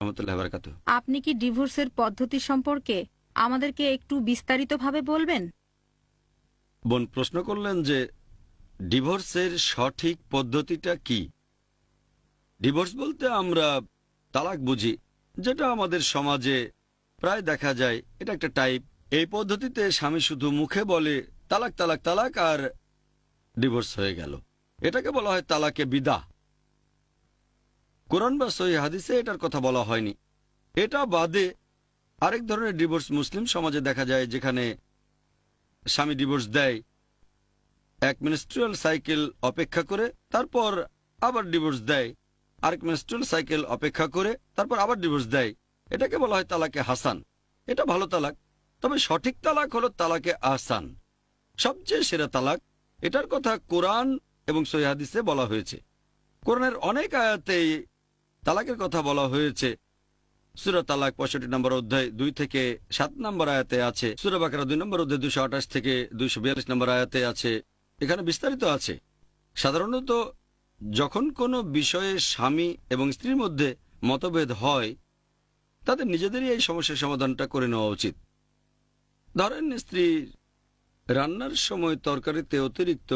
রহমতুল্লাহি ওয়া বারাকাতুহু। আপনি কি ডিভোর্সের পদ্ধতি সম্পর্কে আমাদেরকে একটু বিস্তারিতভাবে বলবেন? বোন প্রশ্ন করলেন যে ডিভোর্সের সঠিক পদ্ধতিটা কি। ডিভোর্স বলতে আমরা তালাক বুঝি, যেটা আমাদের সমাজে প্রায় দেখা যায়। এটা একটা টাইপ। এই পদ্ধতিতে স্বামী শুধু মুখে বলে তালাক তালাক তালাক আর ডিভোর্স হয়ে গেল। এটাকে বলা হয় তালাকে বিদা। কোরআন বা সহিহ হাদিসে এটার কথা বলা হয়নি। এটা বাদে আরেক ধরনের ডিভোর্স মুসলিম সমাজে দেখা যায়, যেখানে স্বামী ডিভোর্স দেয়, এক মেনস্ট্রুয়াল সাইকেল অপেক্ষা করে, তারপর আবার ডিভোর্স দেয়, আরেক মেনস্ট্রুয়াল সাইকেল অপেক্ষা করে, তারপর আবার ডিভোর্স দেয়। এটাকে বলা হয় তালাকে হাসান। এটা ভালো তালাক। তবে সঠিক তালাক হলো তালাকে আহসান, সবচেয়ে সেরা তালাক। এটার কথা কোরআন এবং সহিহ হাদিসে বলা হয়েছে। কোরআনের অনেক আয়াতেই তালাকের কথা বলা হয়েছে। সূরা তালাক 65 নম্বর অধ্যায় 2 থেকে 7 নম্বর আয়াতে আছে। সূরা বাকারা 2 নম্বর অধ্যায় 228 থেকে 242 নম্বর আয়াতে আছে। এখানে বিস্তারিত আছে। সাধারণত যখন কোনো বিষয়ে স্বামী এবং স্ত্রীর মধ্যে মতভেদ হয়, তাদের নিজেদেরই এই সমস্যার সমাধানটা করে নেওয়া উচিত। ধরেন, স্ত্রী রান্নার সময় তরকারিতে অতিরিক্ত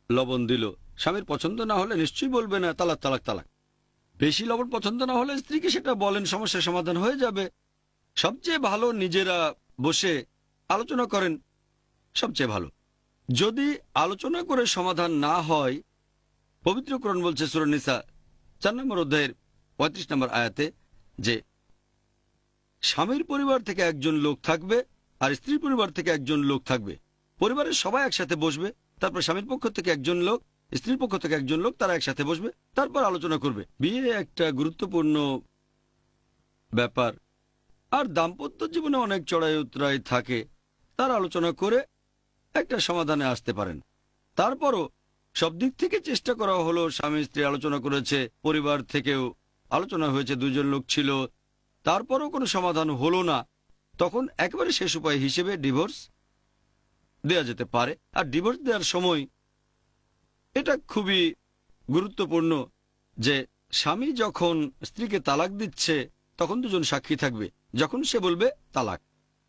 লবণ দিল। স্বামীর পছন্দ না হলে নিশ্চয়ই বলবে না তালাক তালাক তালাক। বেশি লবণ পছন্দ না হলে স্ত্রীকে সেটা বলেন, সমস্যার সমাধান হয়ে যাবে। সবচেয়ে ভালো নিজেরা বসে আলোচনা করেন, সবচেয়ে ভালো। যদি আলোচনা করে সমাধান না হয়, পবিত্র কোরআন বলছে সূরা নিসা 4 নম্বর অধ্যায়ের 35 নম্বর আয়াতে যে স্বামীর পরিবার থেকে একজন লোক থাকবে আর স্ত্রীর পরিবার থেকে একজন লোক থাকবে। পরিবারের সবাই একসাথে বসবে, তারপর স্বামীর পক্ষ থেকে একজন লোক, স্ত্রীর পক্ষ থেকে একজন লোক, তারা একসাথে বসবে, তারপর আলোচনা করবে। বিয়ে একটা গুরুত্বপূর্ণ ব্যাপার, আর দাম্পত্য জীবনে অনেক চড়াই উতরাই থাকে। তারা আলোচনা করে একটা সমাধানে আসতে পারেন। তারপরও সব দিক থেকে চেষ্টা করা হলো। স্বামী স্ত্রী আলোচনা করেছে, পরিবার থেকেও আলোচনা হয়েছে, দুজন লোক ছিল, তারপরও কোনো সমাধান হলো না, তখন একেবারে শেষ উপায় হিসেবে ডিভোর্স দেয়া যেতে পারে। আর ডিভোর্স দেওয়ার সময় এটা খুবই গুরুত্বপূর্ণ যে স্বামী যখন স্ত্রীকে তালাক দিচ্ছে তখন দুজন সাক্ষী থাকবে। যখন সে বলবে তালাক,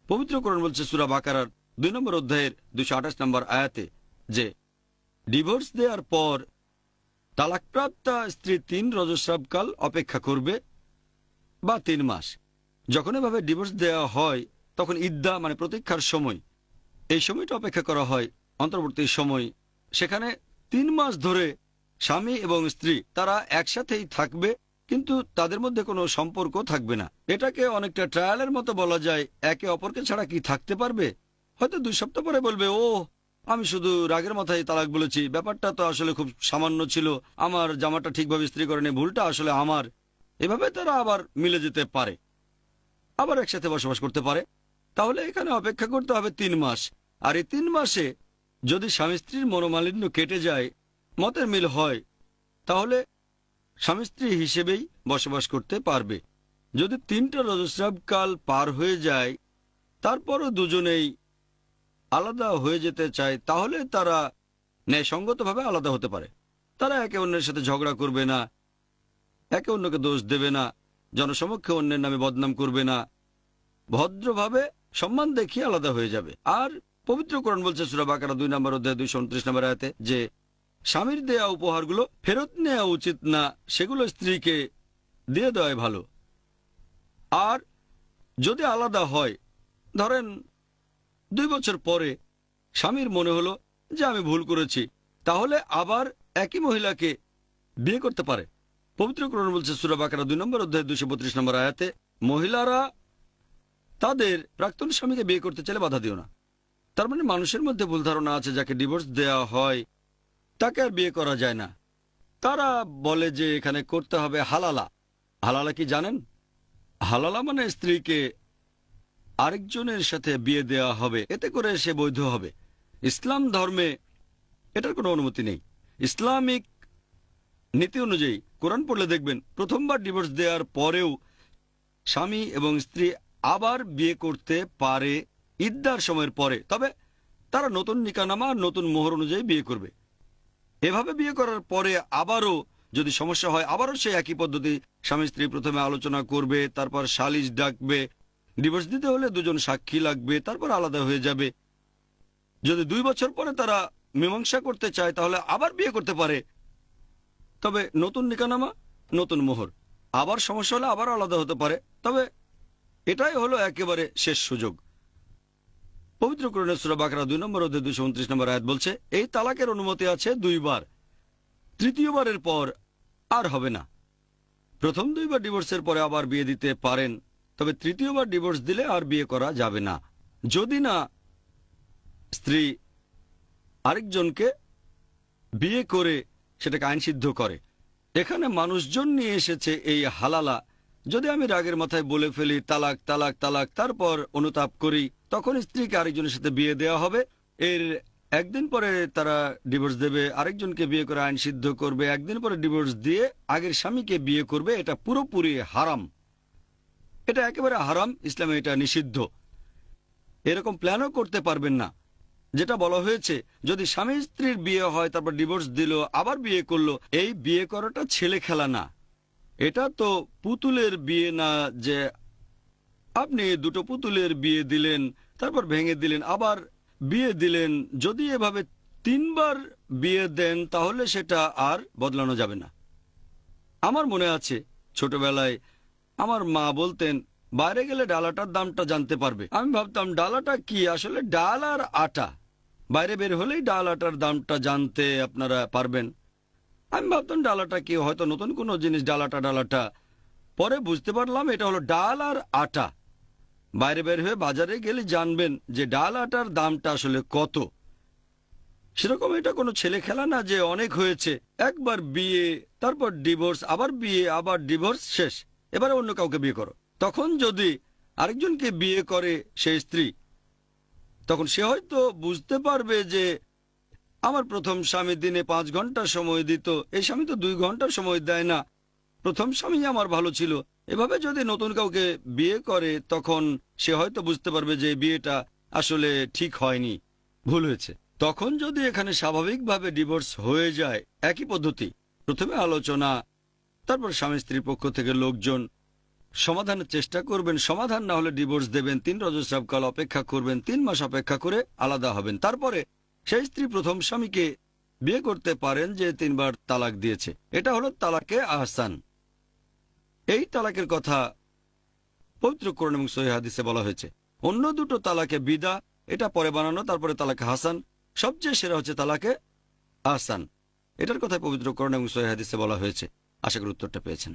পবিত্র কোরআন বলছে সূরা বাকারার 2 নম্বর অধ্যায়ের 228 নম্বর আয়াতে যে ডিভোর্স দেওয়ার পর তালাকপ্রাপ্তা স্ত্রী 3 রজস্রাবকাল অপেক্ষা করবে বা 3 মাস। যখন এভাবে ডিভোর্স দেওয়া হয় তখন ইদ্দা মানে প্রতীক্ষার সময়, এই সময়টা অপেক্ষা করা হয়, অন্তর্বর্তী সময়। সেখানে 3 মাস ধরে স্বামী এবং স্ত্রী তারা একসাথেই থাকবে, কিন্তু তাদের মধ্যে কোনো সম্পর্ক থাকবে না। এটাকে অনেকটা ট্রায়ালের মতো বলা যায়। একে অপরকে ছাড়া কি থাকতে পারবে? হয়তো 2 সপ্তাহ পরে বলবে, ও আমি শুধু রাগের মাথায় তালাক বলেছি, ব্যাপারটা তো আসলে খুব সামান্য ছিল, আমার জামাটা ঠিকভাবে ইস্ত্রি করেনি, ভুলটা আসলে আমার। এভাবে তারা আবার মিলে যেতে পারে, আবার একসাথে বসবাস করতে পারে। তাহলে এখানে অপেক্ষা করতে হবে 3 মাস। আর এই 3 মাসে যদি স্বামী স্ত্রীর মনোমালিন্য কেটে যায়, মতের মিল হয়, তাহলে স্বামী স্ত্রী হিসেবেই বসবাস করতে পারবে। যদি 3টা রজস্রাবকাল পার হয়ে যায়, তারপরও দুজনেই আলাদা হয়ে যেতে চায়, তাহলে তারা ন্যায়সঙ্গতভাবে আলাদা হতে পারে। তারা একে অন্যের সাথে ঝগড়া করবে না, একে অন্যকে দোষ দেবে না, জনসমক্ষে অন্যের নামে বদনাম করবে না, ভদ্রভাবে সম্মান দেখিয়ে আলাদা হয়ে যাবে। আর পবিত্র কোরআন বলছে সূরা বাকারা 2 নম্বর অধ্যায় 229 নম্বর আয়াতে যে স্বামীর দেয়া উপহারগুলো ফেরত নেওয়া উচিত না, সেগুলো স্ত্রীকে দিয়ে দেওয়াই ভালো। আর যদি আলাদা হয়, ধরেন 2 বছর পরে স্বামীর মনে হলো যে আমি ভুল করেছি, তাহলে আবার একই মহিলাকে বিয়ে করতে পারে। পবিত্র কোরআন বলছে সূরা বাকারা 2 নম্বর অধ্যায় 232 নম্বর আয়াতে মহিলারা তাদের প্রাক্তন স্বামীকে বিয়ে করতে চাইলে বাধা দিও না। তার মানে মানুষের মধ্যে ভুল ধারণা আছে, যাকে ডিভোর্স দেওয়া হয় তাকে আর বিয়ে করা যায় না। তারা বলে যে এখানে করতে হবে হালালা। হালালা কি জানেন? হালালা মানে স্ত্রীকে আরেকজনের সাথে বিয়ে দেওয়া হবে, এতে করে সে বৈধ হবে। ইসলাম ধর্মে এটার কোনো অনুমতি নেই। ইসলামিক নীতি অনুযায়ী কোরআন পড়লে দেখবেন প্রথমবার ডিভোর্স দেওয়ার পরেও স্বামী এবং স্ত্রী আবার বিয়ে করতে পারে ইদ্দার সময়ের পরে। তবে তারা নতুন নিকাহনামা আর নতুন মোহর অনুযায়ী বিয়ে করবে। এভাবে বিয়ে করার পরে আবারও যদি সমস্যা হয় আবারও সেই একই পদ্ধতি, স্বামী স্ত্রী প্রথমে আলোচনা করবে, তারপর সালিশ ডাকবে। ডিভোর্স দিতে হলে দুজন সাক্ষী লাগবে, তারপর আলাদা হয়ে যাবে। যদি 2 বছর পরে তারা মীমাংসা করতে চায় তাহলে আবার বিয়ে করতে পারে, তবে নতুন নিকানামা, নতুন মোহর। আবার সমস্যা হলে আবার আলাদা হতে পারে, তবে এটাই হলো একেবারে শেষ সুযোগ। পবিত্র কোরআনের সূরা বাকারা 2 নম্বর অধ্যায় 229 নম্বর আয়াত বলছে, এই তালাকের অনুমতি আছে 2 বার, তৃতীয়বারের পর আর হবে না। প্রথম 2 বার ডিভোর্সের পরে আবার বিয়ে দিতে পারেন, তবে তৃতীয়বার ডিভোর্স দিলে আর বিয়ে করা যাবে না, যদি না স্ত্রী আরেকজনকে বিয়ে করে সেটাকে আইনসিদ্ধ করে। এখানে মানুষজন নিয়ে এসেছে এই হালালা। যদি আমি রাগের মাথায় বলে ফেলি তালাক তালাক তালাক, তারপর অনুতাপ করি, তখন স্ত্রীকে আরেকজনের সাথে বিয়ে দেওয়া হবে। এর একদিন পরে তারা ডিভোর্স দেবে, আরেকজনকে বিয়ে করে আইন সিদ্ধ করবে, একদিন পরে ডিভোর্স দিয়ে আগের স্বামীকে বিয়ে করবে। এটা পুরোপুরি হারাম, এটা একেবারে হারাম। ইসলামে এটা নিষিদ্ধ। এরকম প্ল্যানও করতে পারবেন না। যেটা বলা হয়েছে, যদি স্বামী স্ত্রীর বিয়ে হয় তারপর ডিভোর্স দিল আবার বিয়ে করলো, এই বিয়ে করাটা ছেলে খেলা না। এটা তো পুতুলের বিয়ে না যে আপনি 2টো পুতুলের বিয়ে দিলেন, তারপর ভেঙে দিলেন, আবার বিয়ে দিলেন। যদি এভাবে 3 বার বিয়ে দেন তাহলে সেটা আর বদলানো যাবে না। আমার মনে আছে ছোটবেলায় আমার মা বলতেন, বাইরে গেলে ডালাটার দামটা জানতে পারবে। আমি ভাবতাম ডালাটা কি, আসলে ডাল আর আটা। বাইরে বের হলেই ডাল আটার দামটা জানতে আপনারা পারবেন। আমি ভাবতাম ডালাটা কি, হয়তো নতুন কোনো জিনিস, ডালাটা। পরে বুঝতে পারলাম এটা হলো ডাল আর আটা। বাইরে বের হয়ে বাজারে গেলে জানবেন যে ডাল আটার দামটা আসলে কত। সেরকম এটা কোনো ছেলে খেলা না যে অনেক হয়েছে, একবার বিয়ে, তারপর ডিভোর্স, আবার বিয়ে, আবার ডিভোর্স, শেষ, এবারে অন্য কাউকে বিয়ে করো। তখন যদি আরেকজনকে বিয়ে করে সেই স্ত্রী, তখন সে হয়তো বুঝতে পারবে যে আমার প্রথম স্বামী দিনে 5 ঘন্টা সময় দিত, এই স্বামী তো 2 ঘন্টা সময় দেয় না, প্রথম স্বামী আমার ভালো ছিল। এভাবে যদি নতুন কাউকে বিয়ে করে তখন সে হয়তো বুঝতে পারবে যে বিয়েটা আসলে ঠিক হয়নি, ভুল হয়েছে। তখন যদি এখানে স্বাভাবিকভাবে ডিভোর্স হয়ে যায়, একই পদ্ধতি, প্রথমে আলোচনা, তারপর স্বামী স্ত্রীর পক্ষ থেকে লোকজন সমাধানের চেষ্টা করবেন। সমাধান না হলে ডিভোর্স দেবেন, 3 রজস্রাব কাল অপেক্ষা করবেন, 3 মাস অপেক্ষা করে আলাদা হবেন। তারপরে সেই স্ত্রী প্রথম স্বামীকে বিয়ে করতে পারেন যে 3 বার তালাক দিয়েছে। এটা হলো তালাকে আহসান। এই তালাকের কথা পবিত্র কোরআন এবং সহিহ হাদিসে বলা হয়েছে। অন্য 2টো তালাকে বিদা, এটা পরে বানানো, তারপরে তালাকে হাসান। সবচেয়ে সেরা হচ্ছে তালাকে আহসান। এটার কথাই পবিত্র কোরআন এবং সহিহ হাদিসে বলা হয়েছে। আশা করি উত্তরটা পেয়েছেন।